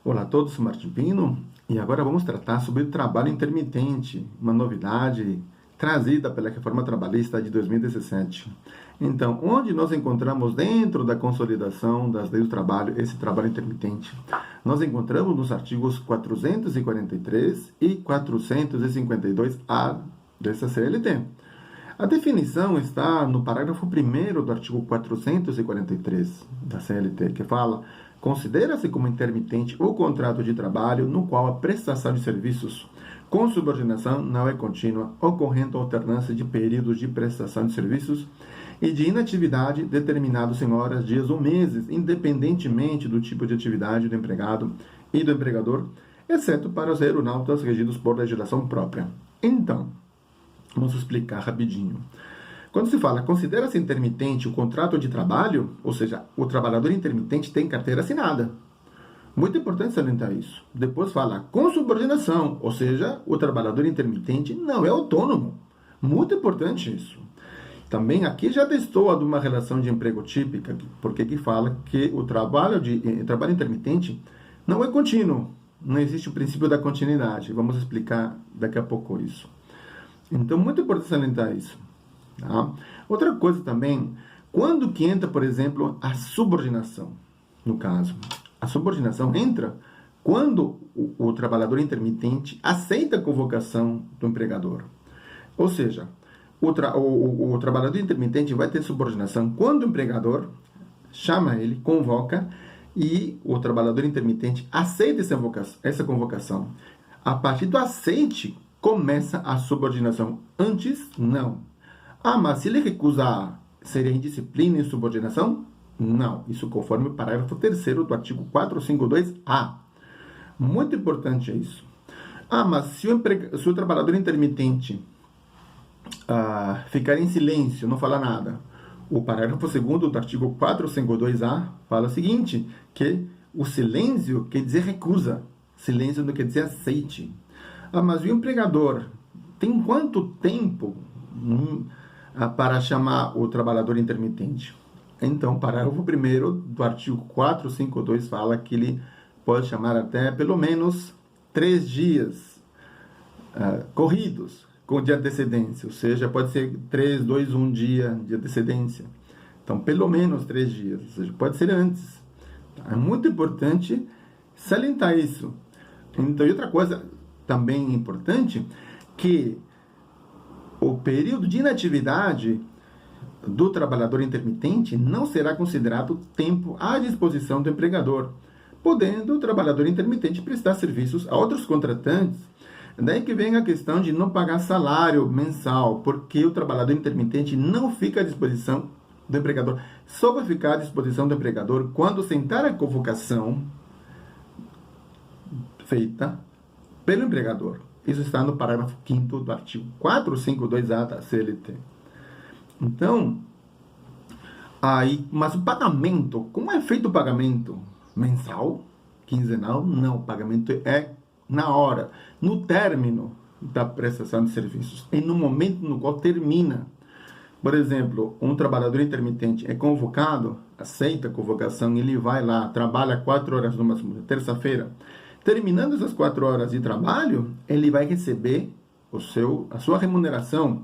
Olá a todos, sou Martim Pino e agora vamos tratar sobre o trabalho intermitente, uma novidade trazida pela Reforma Trabalhista de 2017. Então, onde nós encontramos dentro da consolidação das leis do trabalho esse trabalho intermitente? Nós encontramos nos artigos 443 e 452-A dessa CLT. A definição está no parágrafo 1º do artigo 443 da CLT, que fala: considera-se como intermitente o contrato de trabalho no qual a prestação de serviços com subordinação não é contínua, ocorrendo alternância de períodos de prestação de serviços e de inatividade determinados em horas, dias ou meses, independentemente do tipo de atividade do empregado e do empregador, exceto para os aeronautas regidos por legislação própria. Então, vamos explicar rapidinho. Quando se fala, considera-se intermitente o contrato de trabalho, ou seja, o trabalhador intermitente tem carteira assinada. Muito importante salientar isso. Depois fala, com subordinação, ou seja, o trabalhador intermitente não é autônomo. Muito importante isso. Também aqui já destoa de uma relação de emprego típica, porque aqui fala que o trabalho intermitente não é contínuo. Não existe o princípio da continuidade. Vamos explicar daqui a pouco isso. Então, muito importante salientar isso. Tá? Outra coisa também, quando que entra, por exemplo, a subordinação, no caso. A subordinação entra quando o trabalhador intermitente aceita a convocação do empregador. Ou seja, o trabalhador intermitente vai ter subordinação quando o empregador chama ele, convoca, e o trabalhador intermitente aceita essa convocação. A partir do aceite, começa a subordinação. Antes, não. Ah, mas se ele recusar, seria indisciplina e insubordinação? Não. Isso conforme o parágrafo 3º do artigo 452-A. Muito importante é isso. Ah, mas se o trabalhador intermitente ficar em silêncio, não falar nada, o parágrafo 2º do artigo 452-A fala o seguinte, que o silêncio quer dizer recusa. Silêncio não quer dizer aceite. Ah, mas o empregador tem quanto tempo para chamar o trabalhador intermitente? Então, o parágrafo 1º do artigo 452 fala que ele pode chamar até pelo menos 3 dias corridos de antecedência, ou seja, pode ser 3, 2, 1 dia de antecedência. Então, pelo menos 3 dias, ou seja, pode ser antes. É muito importante salientar isso. Então, e outra coisa também importante, que o período de inatividade do trabalhador intermitente não será considerado tempo à disposição do empregador, podendo o trabalhador intermitente prestar serviços a outros contratantes. Daí que vem a questão de não pagar salário mensal, porque o trabalhador intermitente não fica à disposição do empregador. Só vai ficar à disposição do empregador quando sentar a convocação feita pelo empregador. Isso está no parágrafo 5º do artigo 452-A da CLT. Então, mas o pagamento, como é feito o pagamento? Mensal? Quinzenal? Não, o pagamento é na hora, no término da prestação de serviços, e no momento no qual termina. Por exemplo, um trabalhador intermitente é convocado, aceita a convocação, ele vai lá, trabalha 4 horas numa terça-feira. Terminando essas 4 horas de trabalho, ele vai receber a sua remuneração.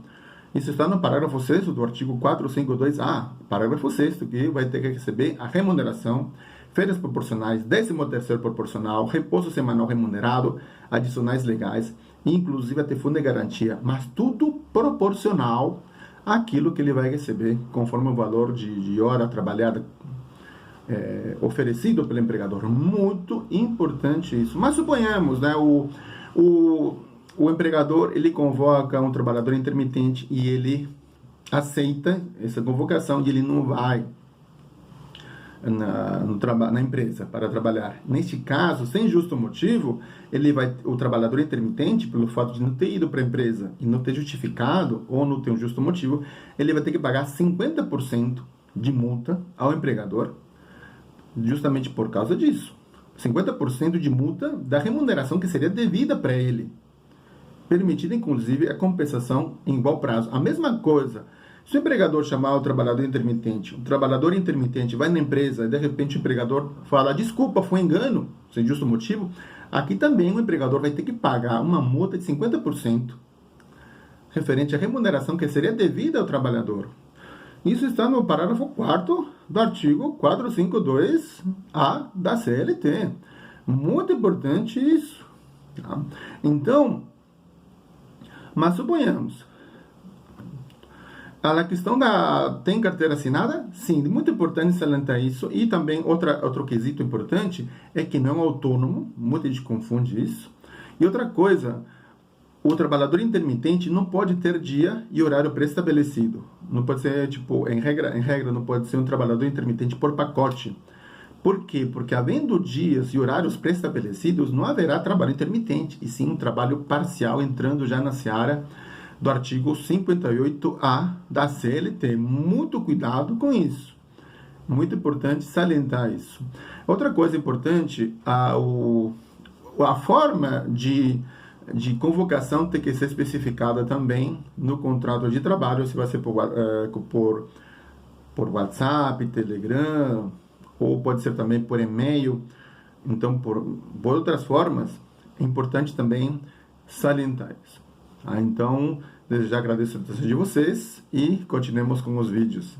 Isso está no parágrafo 6º do artigo 452-A, parágrafo 6º, que vai ter que receber a remuneração, férias proporcionais, 13º proporcional, repouso semanal remunerado, adicionais legais, inclusive até fundo de garantia, mas tudo proporcional àquilo que ele vai receber, conforme o valor de hora trabalhada oferecido pelo empregador. Muito importante isso. Mas suponhamos, né, o empregador, ele convoca um trabalhador intermitente e ele aceita essa convocação e ele não vai na empresa para trabalhar. Neste caso, sem justo motivo, o trabalhador intermitente, pelo fato de não ter ido para a empresa e não ter justificado ou não ter um justo motivo, ele vai ter que pagar 50% de multa ao empregador, justamente por causa disso. 50% de multa da remuneração que seria devida para ele, permitida inclusive a compensação em igual prazo. A mesma coisa Se o empregador chamar o trabalhador intermitente vai na empresa e de repente o empregador fala, desculpa, foi engano, sem justo motivo, aqui também o empregador vai ter que pagar uma multa de 50% referente à remuneração que seria devida ao trabalhador. Isso está no parágrafo 4º do artigo 452-A da CLT. Muito importante isso. Tá? Então, mas suponhamos, a questão tem carteira assinada? Sim, muito importante salientar isso. E também outro quesito importante é que não é autônomo, muita gente confunde isso. E outra coisa, o trabalhador intermitente não pode ter dia e horário pré-estabelecido. Não pode ser, em regra, não pode ser um trabalhador intermitente por pacote. Por quê? Porque havendo dias e horários pré-estabelecidos, não haverá trabalho intermitente, e sim um trabalho parcial, entrando já na seara do artigo 58A da CLT. Muito cuidado com isso. Muito importante salientar isso. Outra coisa importante, a forma de convocação tem que ser especificada também no contrato de trabalho, se vai ser por WhatsApp, Telegram, ou pode ser também por e-mail. Então, por outras formas, é importante também salientar isso. Então, desde já agradeço a atenção de vocês e continuemos com os vídeos.